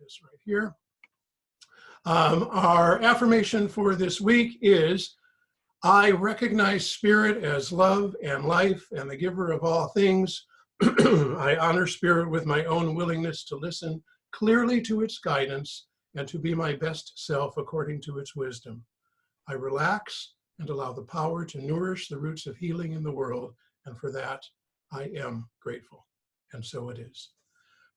this right here. Our affirmation for this week is, I recognize spirit as love and life and the giver of all things. I honor spirit with my own willingness to listen clearly to its guidance and to be my best self according to its wisdom. I relax and allow the power to nourish the roots of healing in the world, and for that I am grateful. And so it is.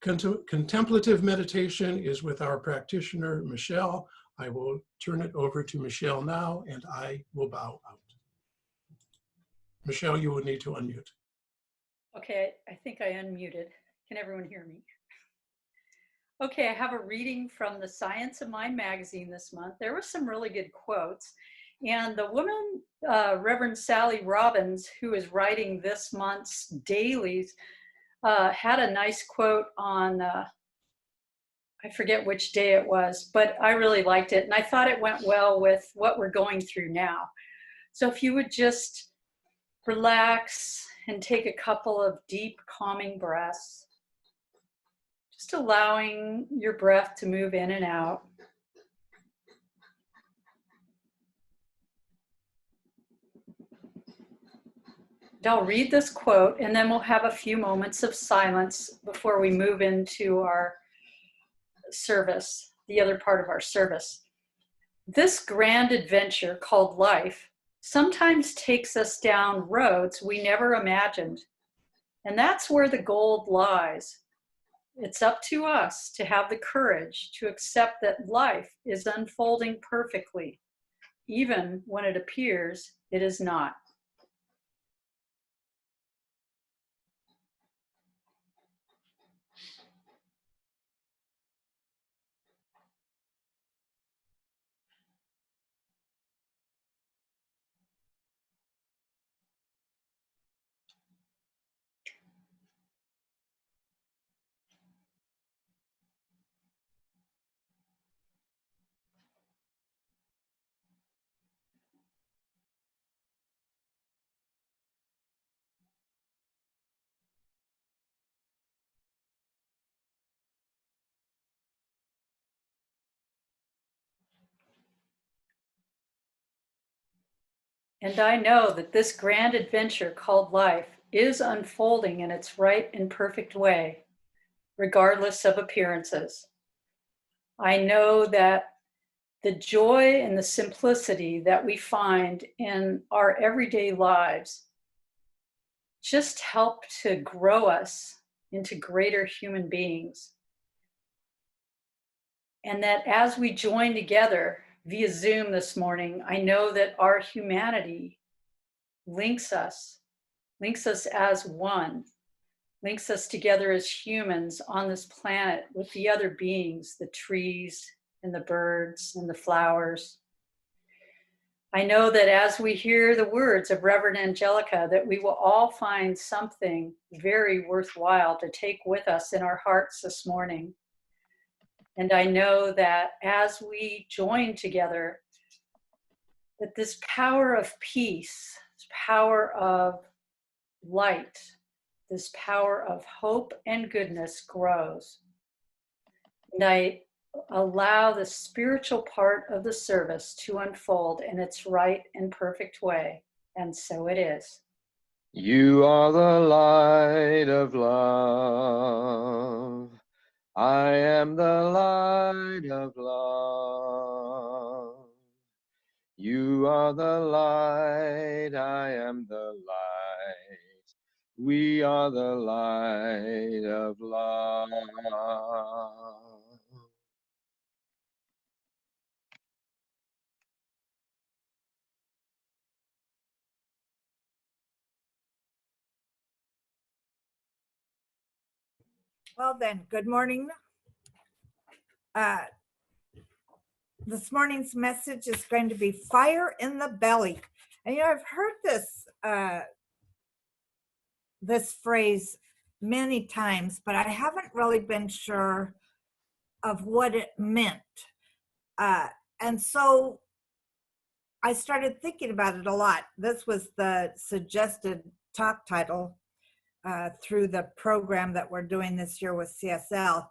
Contemplative meditation is with our practitioner, Michelle. I will turn it over to Michelle now, and I will bow out. Michelle, you will need to unmute. Okay, I think I unmuted. Can everyone hear me? Okay, I have a reading from the Science of Mind magazine this month. There were some really good quotes. And the woman, Reverend Sally Robbins, who is writing this month's dailies, had a nice quote on, I forget which day it was, but I really liked it. And I thought it went well with what we're going through now. So if you would just relax and take a couple of deep, calming breaths, just allowing your breath to move in and out. I'll read this quote, and then we'll have a few moments of silence before we move into our service, the other part of our service. This grand adventure called life sometimes takes us down roads we never imagined, and that's where the gold lies. It's up to us to have the courage to accept that life is unfolding perfectly, even when it appears it is not. And I know that this grand adventure called life is unfolding in its right and perfect way, regardless of appearances. I know that the joy and the simplicity that we find in our everyday lives just help to grow us into greater human beings. And that as we join together via Zoom this morning, I know that our humanity links us as one, links us together as humans on this planet with the other beings, the trees and the birds and the flowers. I know that as we hear the words of Reverend Angelica, that we will all find something very worthwhile to take with us in our hearts this morning. And I know that as we join together, that this power of peace, this power of light, this power of hope and goodness grows. And I allow the spiritual part of the service to unfold in its right and perfect way. And so it is. You are the light of love. I am the light of love. You are the light, I am the light. We are the light of love. Well then, good morning. This morning's message is going to be fire in the belly. And you know, I've heard this phrase many times, but I haven't really been sure of what it meant. And so I started thinking about it a lot. This was the suggested talk title through the program that we're doing this year with CSL.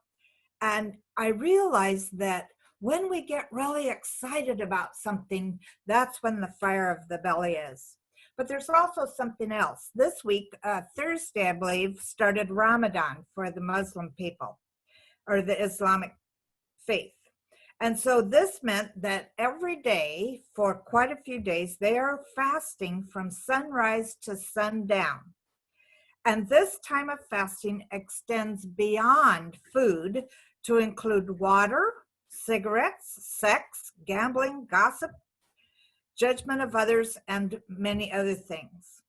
And I realized that when we get really excited about something, that's when the fire of the belly is. But there's also something else. This week, Thursday, I believe, started Ramadan for the Muslim people or the Islamic faith. And so this meant that every day for quite a few days, they are fasting from sunrise to sundown. And this time of fasting extends beyond food to include water, cigarettes, sex, gambling, gossip, judgment of others, and many other things.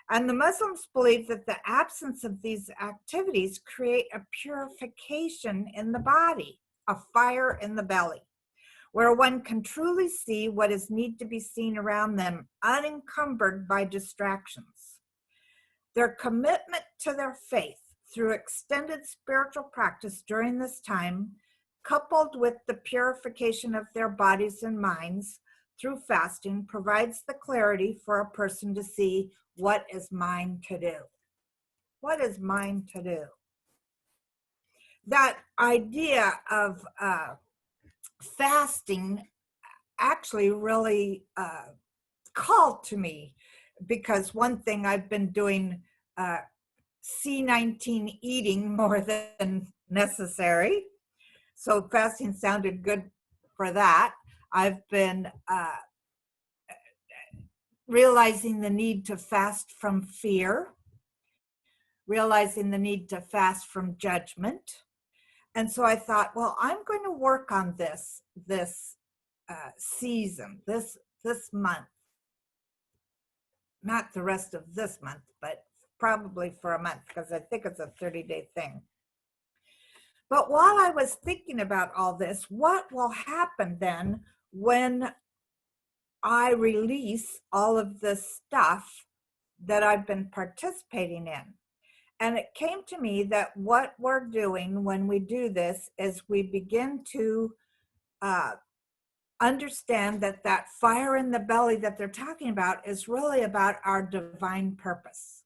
And the Muslims believe that the absence of these activities create a purification in the body, a fire in the belly, where one can truly see what is need to be seen around them, unencumbered by distractions. Their commitment to their faith through extended spiritual practice during this time, coupled with the purification of their bodies and minds through fasting, provides the clarity for a person to see what is mine to do. What is mine to do? That idea of fasting actually really called to me, because one thing I've been doing C19 eating more than necessary. So fasting sounded good for that. I've been realizing the need to fast from fear, realizing the need to fast from judgment. And so I thought, well, I'm going to work on this season, this month. Not the rest of this month, but probably for a month, because I think it's a 30-day thing. But while I was thinking about all this, what will happen then when I release all of this stuff that I've been participating in? And it came to me that what we're doing when we do this is we begin to understand that that fire in the belly that they're talking about is really about our divine purpose.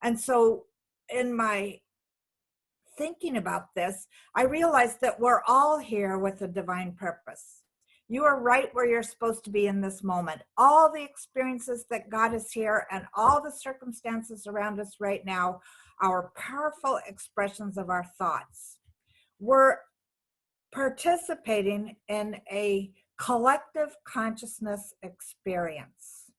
And so in my thinking about this, I realized that we're all here with a divine purpose. You are right where you're supposed to be in this moment. All the experiences that got us here and all the circumstances around us right now are powerful expressions of our thoughts. We're participating in a collective consciousness experience.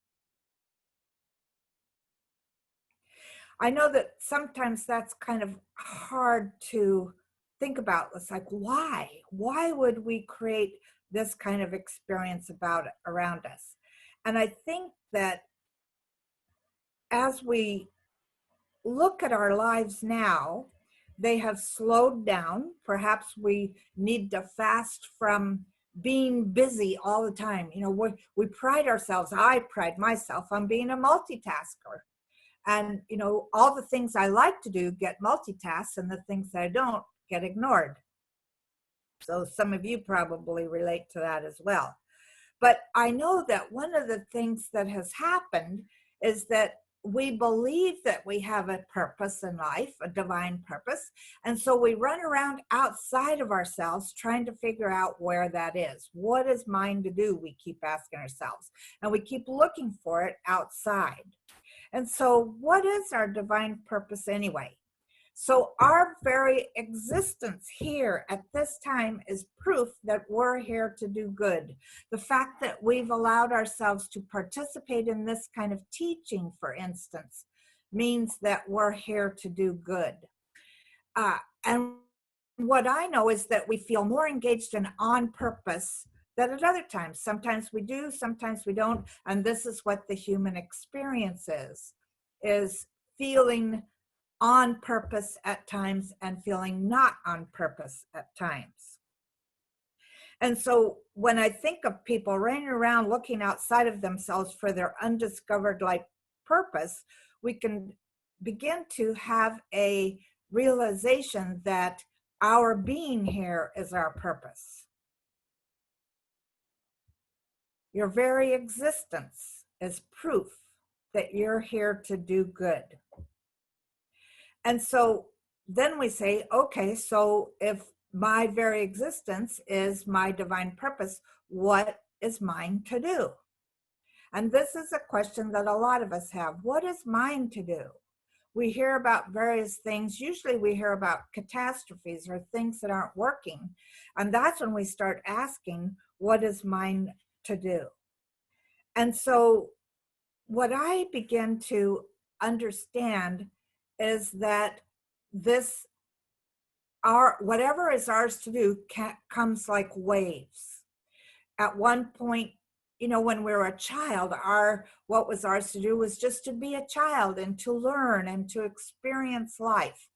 I know that sometimes that's kind of hard to think about. It's like, why? Why would we create this kind of experience about it around us? And I think that as we look at our lives now, they have slowed down. Perhaps we need to fast from being busy all the time. You know, we pride ourselves, I pride myself on being a multitasker. And, you know, all the things I like to do get multitasked and the things that I don't get ignored. So some of you probably relate to that as well. But I know that one of the things that has happened is that we believe that we have a purpose in life, a divine purpose. And so we run around outside of ourselves trying to figure out where that is. What is mine to do? We keep asking ourselves, and we keep looking for it outside. And so what is our divine purpose anyway? So our very existence here at this time is proof that we're here to do good. The fact that we've allowed ourselves to participate in this kind of teaching, for instance, means that we're here to do good. And what I know is that we feel more engaged and on purpose than at other times. Sometimes we do, sometimes we don't. And this is what the human experience is feeling on purpose at times and feeling not on purpose at times. And so when I think of people running around looking outside of themselves for their undiscovered life purpose, we can begin to have a realization that our being here is our purpose. Your very existence is proof that you're here to do good. And so then we say, okay, so if my very existence is my divine purpose. What is mine to do? And this is a question that a lot of us have. What is mine to do? We hear about various things. Usually we hear about catastrophes or things that aren't working. And that's when we start asking, what is mine to do? And so what I begin to understand is that whatever is ours to do comes like waves. At one point, when we were a child, what was ours to do was just to be a child and to learn and to experience life.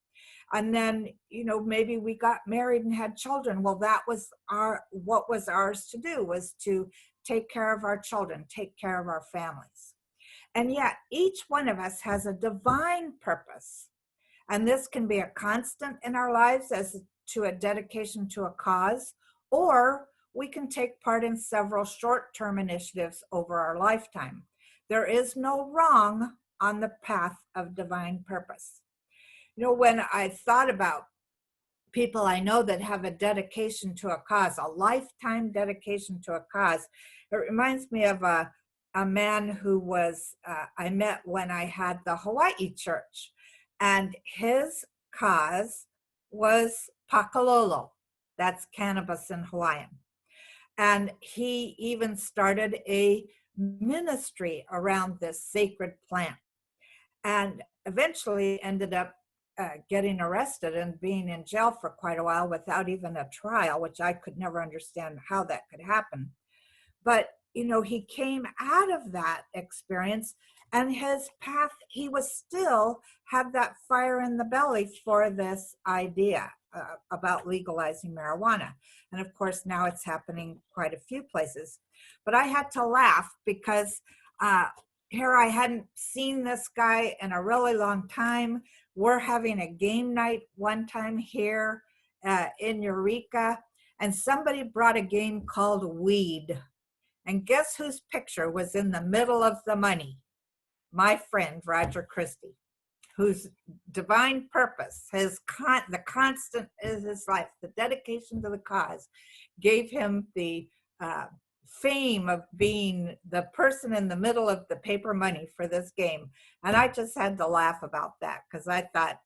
And then, maybe we got married and had children. Well, that was what was ours to do, was to take care of our children, take care of our families. And yet each one of us has a divine purpose. And this can be a constant in our lives as to a dedication to a cause, or we can take part in several short-term initiatives over our lifetime. There is no wrong on the path of divine purpose. When I thought about people I know that have a dedication to a cause, a lifetime dedication to a cause, it reminds me of a man who was, I met when I had the Hawaii church, and his cause was pakalolo. That's cannabis in Hawaiian. And he even started a ministry around this sacred plant, and eventually ended up getting arrested and being in jail for quite a while without even a trial, which I could never understand how that could happen. But, he came out of that experience, and his path, he was still had that fire in the belly for this idea about legalizing marijuana. And of course, now it's happening quite a few places. But I had to laugh because here I hadn't seen this guy in a really long time. We're having a game night one time here in Eureka, and somebody brought a game called Weed. And guess whose picture was in the middle of the money? My friend, Roger Christie, whose divine purpose, the constant is his life, the dedication to the cause, gave him the fame of being the person in the middle of the paper money for this game. And I just had to laugh about that, because I thought,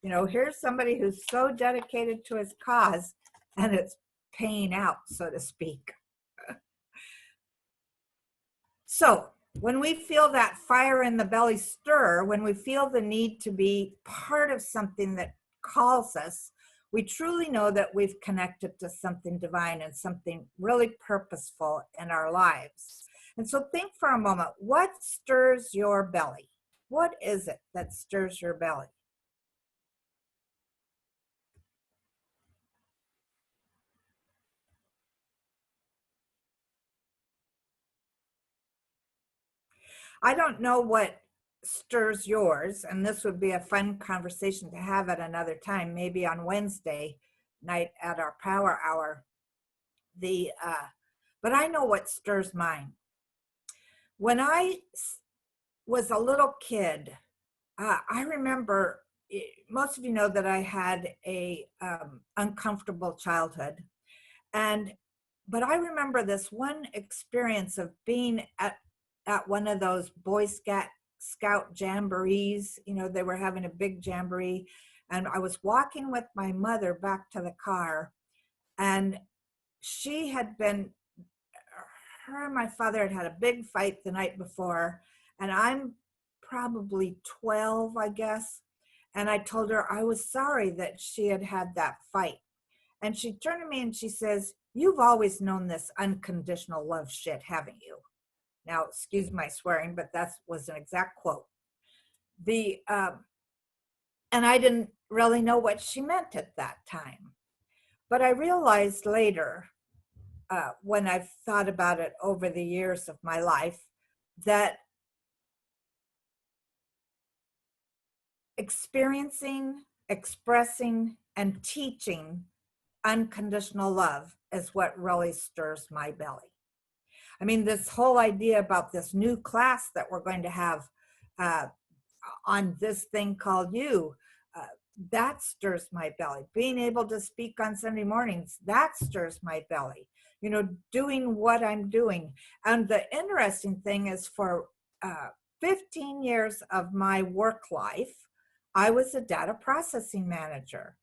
here's somebody who's so dedicated to his cause, and it's paying out, so to speak. So when we feel that fire in the belly stir, when we feel the need to be part of something that calls us, we truly know that we've connected to something divine and something really purposeful in our lives. And so think for a moment, what stirs your belly? What is it that stirs your belly? I don't know what stirs yours, and this would be a fun conversation to have at another time, maybe on Wednesday night at our power hour. But I know what stirs mine. When I was a little kid, I remember, most of you know that I had a uncomfortable childhood, but I remember this one experience of being at one of those Boy Scout jamborees. They were having a big jamboree, and I was walking with my mother back to the car, and her and my father had had a big fight the night before, and I'm probably 12, I guess, and I told her I was sorry that she had had that fight. And she turned to me and she says, "You've always known this unconditional love shit, haven't you?" Now, excuse my swearing, but that was an exact quote. And I didn't really know what she meant at that time. But I realized later, when I've thought about it over the years of my life, that experiencing, expressing, and teaching unconditional love is what really stirs my belly. I mean, this whole idea about this new class that we're going to have on this thing called You, that stirs my belly. Being able to speak on Sunday mornings, that stirs my belly. You know, doing what I'm doing. And the interesting thing is, for 15 years of my work life, I was a data processing manager.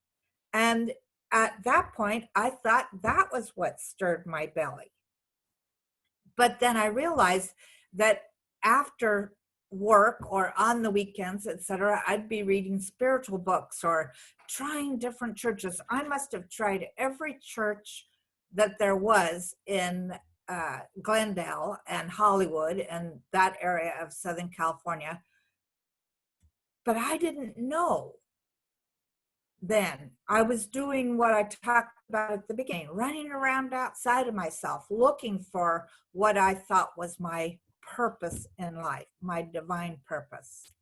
And at that point, I thought that was what stirred my belly. But then I realized that after work or on the weekends, etc., I'd be reading spiritual books or trying different churches. I must have tried every church that there was in Glendale and Hollywood and that area of Southern California. But I didn't know then. I was doing what I talked about at the beginning, running around outside of myself, looking for what I thought was my purpose in life, my divine purpose.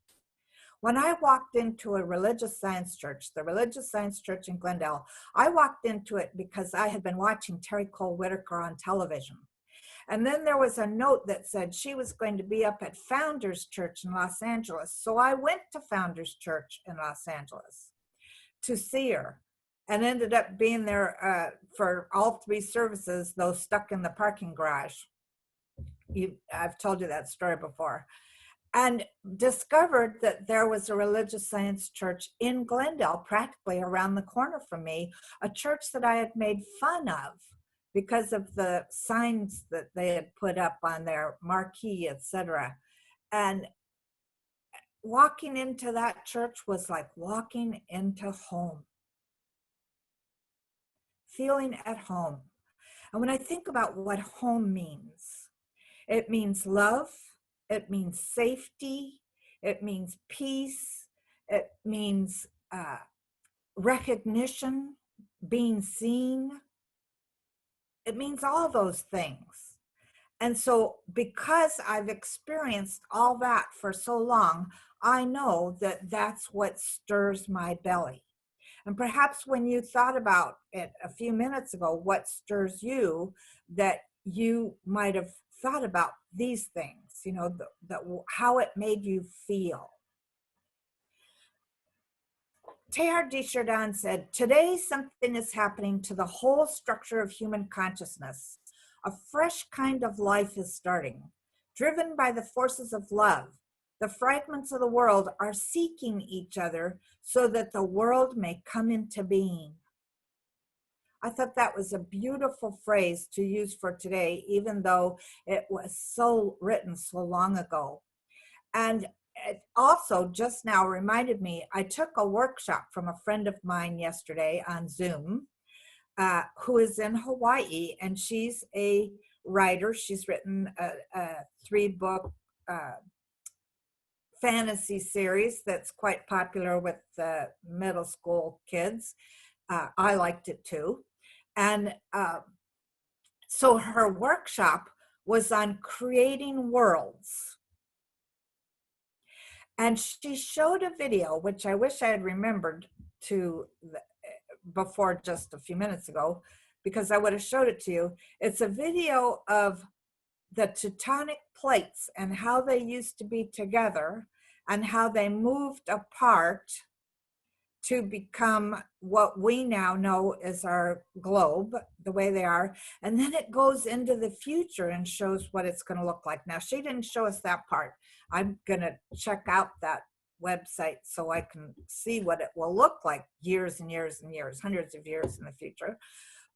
When I walked into a religious science church, the Religious Science Church in Glendale, I walked into it because I had been watching Terry Cole Whitaker on television. And then there was a note that said she was going to be up at Founders Church in Los Angeles. So I went to Founders Church in Los Angeles to see her, and ended up being there for all three services, though stuck in the parking garage. I've told you that story before. And discovered that there was a religious science church in Glendale, practically around the corner from me, a church that I had made fun of because of the signs that they had put up on their marquee, etc. And walking into that church was like walking into home, feeling at home. And when I think about what home means, it means love, it means safety, it means peace, it means recognition, being seen. It means all those things. And so because I've experienced all that for so long, I know that that's what stirs my belly. And perhaps when you thought about it a few minutes ago, what stirs you, that you might have thought about these things, you know, how it made you feel. Teilhard de Chardin said, "Today something is happening to the whole structure of human consciousness. A fresh kind of life is starting. Driven by the forces of love, the fragments of the world are seeking each other so that the world may come into being." I thought that was a beautiful phrase to use for today, even though it was so written so long ago. And it also just now reminded me, I took a workshop from a friend of mine yesterday on Zoom, who is in Hawaii, and she's a writer. She's written a 3-book fantasy series that's quite popular with middle school kids. I liked it too. And so her workshop was on creating worlds. And she showed a video, which I wish I had remembered to before just a few minutes ago, because I would have showed it to you. It's a video of the tectonic plates and how they used to be together and how they moved apart to become what we now know as our globe, the way they are. And then it goes into the future and shows what it's going to look like. Now, she didn't show us that part. I'm going to check out that website so I can see what it will look like years and years and years, hundreds of years in the future.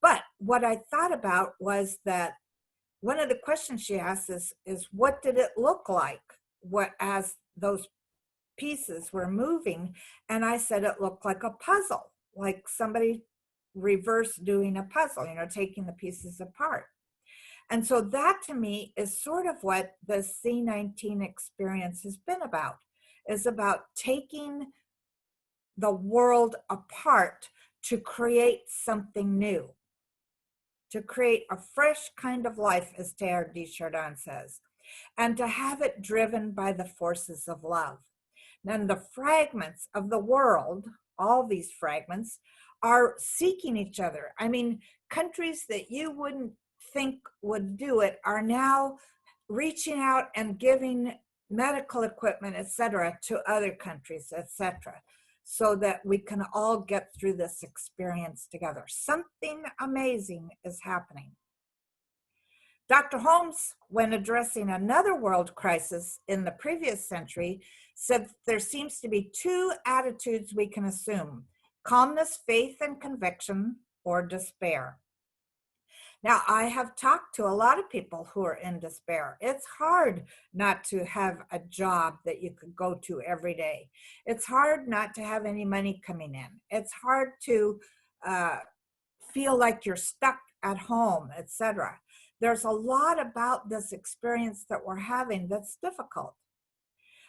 But what I thought about was that one of the questions she asked is what did it look like as those pieces were moving? And I said it looked like a puzzle, like somebody reverse doing a puzzle, you know, taking the pieces apart. And so that to me is sort of what the C19 experience has been about, is about taking the world apart to create something new, to create a fresh kind of life, as Teilhard de Chardin says, and to have it driven by the forces of love. And the fragments of the world, all these fragments, are seeking each other. I mean, countries that you wouldn't think would do it are now reaching out and giving medical equipment, etc., to other countries, etc. so that we can all get through this experience together. Something amazing is happening. Dr. Holmes, when addressing another world crisis in the previous century, said there seems to be two attitudes we can assume: calmness, faith, and conviction, or despair. Now, I have talked to a lot of people who are in despair. It's hard not to have a job that you could go to every day. It's hard not to have any money coming in. It's hard to feel like you're stuck at home, etc. There's a lot about this experience that we're having that's difficult.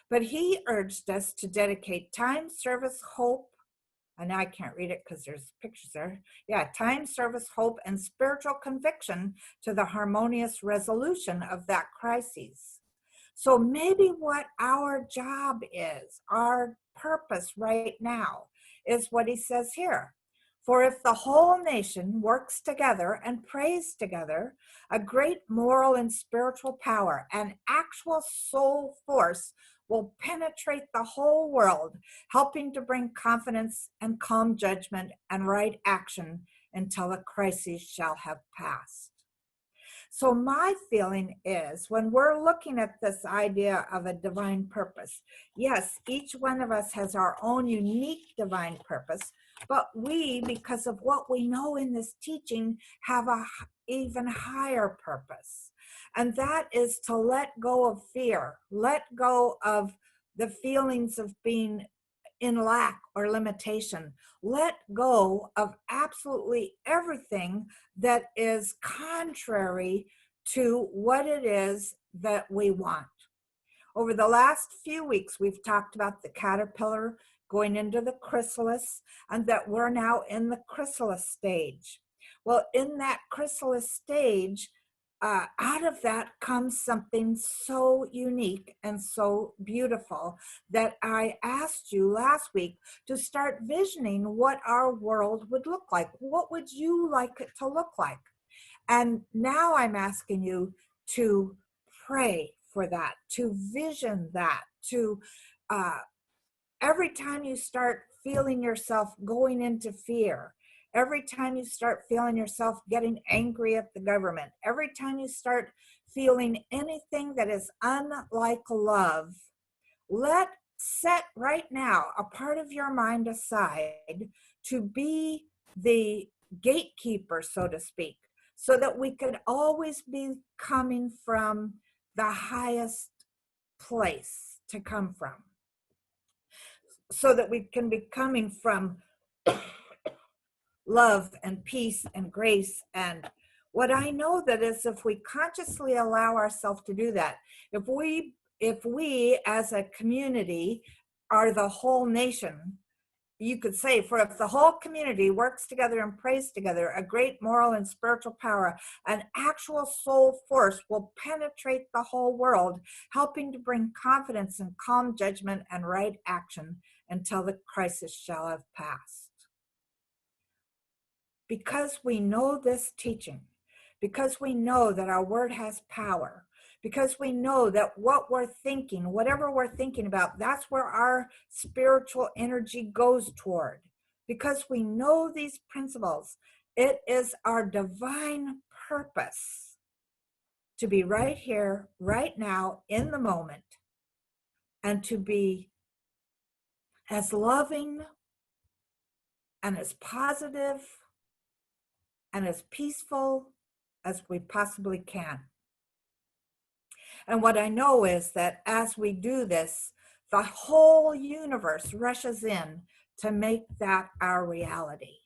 But he urged us to dedicate time, service, hope, and now I can't read it because there's pictures there. Yeah, time, service, hope, and spiritual conviction to the harmonious resolution of that crisis. So maybe what our job is, our purpose right now, is what he says here. For if the whole nation works together and prays together, a great moral and spiritual power, an actual soul force, will penetrate the whole world, helping to bring confidence and calm judgment and right action until the crisis shall have passed. So my feeling is, when we're looking at this idea of a divine purpose, yes, each one of us has our own unique divine purpose, but we, because of what we know in this teaching, have a even higher purpose. And that is to let go of fear, let go of the feelings of being in lack or limitation, let go of absolutely everything that is contrary to what it is that we want. Over the last few weeks, we've talked about the caterpillar going into the chrysalis, and that we're now in the chrysalis stage. Well, in that chrysalis stage, out of that comes something so unique and so beautiful that I asked you last week to start visioning what our world would look like. What would you like it to look like? And now I'm asking you to pray for that, to vision that, to every time you start feeling yourself going into fear, every time you start feeling yourself getting angry at the government, every time you start feeling anything that is unlike love, set right now a part of your mind aside to be the gatekeeper, so to speak, so that we could always be coming from the highest place to come from, so that we can be coming from love and peace and grace. And what I know that is, if we consciously allow ourselves to do that, if we as a community are the whole nation, you could say, for if the whole community works together and prays together, a great moral and spiritual power, an actual soul force, will penetrate the whole world, helping to bring confidence and calm judgment and right action until the crisis shall have passed. Because we know this teaching, because we know that our word has power, because we know that what we're thinking, whatever we're thinking about, that's where our spiritual energy goes toward. Because we know these principles, it is our divine purpose to be right here, right now, in the moment, and to be as loving and as positive and as peaceful as we possibly can. And what I know is that as we do this, the whole universe rushes in to make that our reality.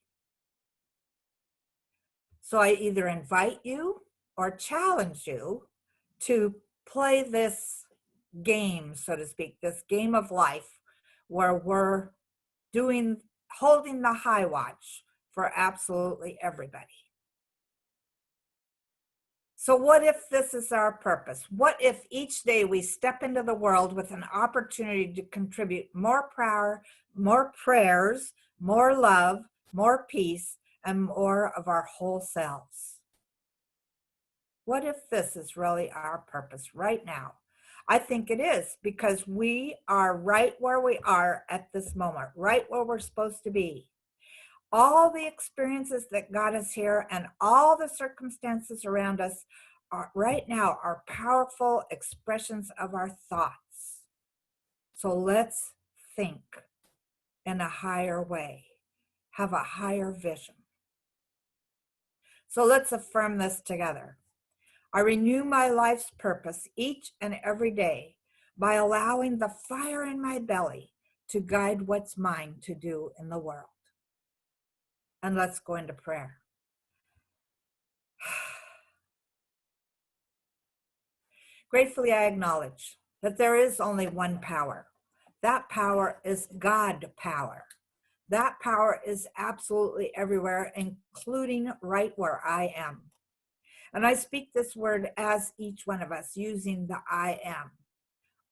So I either invite you or challenge you to play this game, so to speak, this game of life, where we're holding the high watch for absolutely everybody. So what if this is our purpose? What if each day we step into the world with an opportunity to contribute more power, more prayers, more love, more peace, and more of our whole selves? What if this is really our purpose right now? I think it is, because we are right where we are at this moment, right where we're supposed to be. All the experiences that got us here and all the circumstances around us are right now are powerful expressions of our thoughts. So let's think in a higher way, have a higher vision. So let's affirm this together. I renew my life's purpose each and every day by allowing the fire in my belly to guide what's mine to do in the world. And let's go into prayer. Gratefully, I acknowledge that there is only one power. That power is God power. That power is absolutely everywhere, including right where I am. And I speak this word as each one of us using the I am.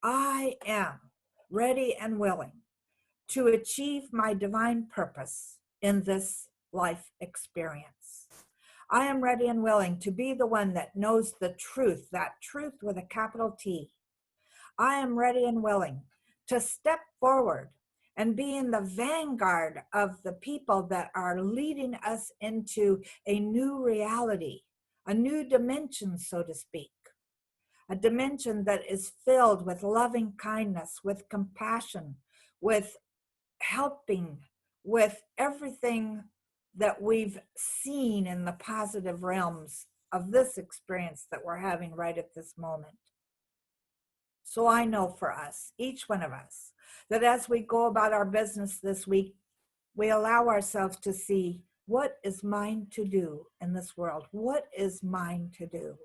I am ready and willing to achieve my divine purpose in this life experience. I am ready and willing to be the one that knows the truth, that truth with a capital T. I am ready and willing to step forward and be in the vanguard of the people that are leading us into a new reality, a new dimension, so to speak. A dimension that is filled with loving kindness, with compassion, with helping, with everything that we've seen in the positive realms of this experience that we're having right at this moment. So I know for us, each one of us, that as we go about our business this week, we allow ourselves to see what is mine to do in this world. What is mine to do?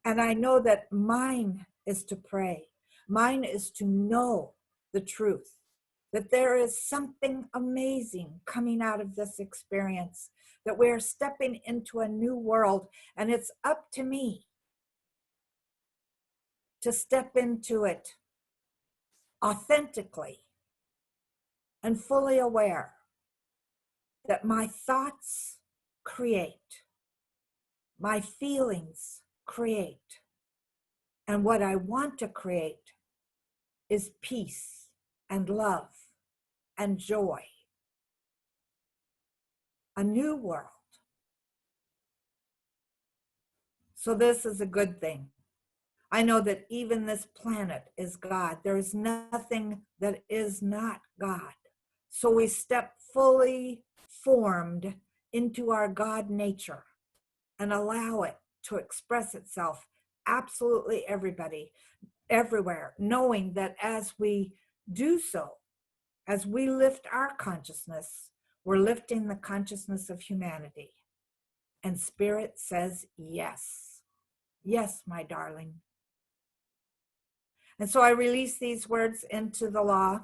And I know that mine is to pray. Mine is to know the truth, that there is something amazing coming out of this experience, that we're stepping into a new world, and it's up to me to step into it authentically and fully aware that my thoughts create, my feelings create, and what I want to create is peace and love and joy. A new world. So this is a good thing. I know that even this planet is God. There is nothing that is not God. So we step fully formed into our God nature and allow it to express itself absolutely everywhere, knowing that as we do so, as we lift our consciousness, we're lifting the consciousness of humanity. And Spirit says yes. Yes, my darling. And so I release these words into the law,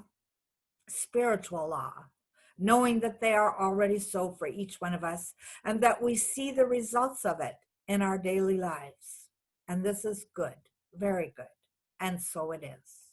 spiritual law, knowing that they are already so for each one of us, and that we see the results of it in our daily lives. And this is good, very good. And so it is.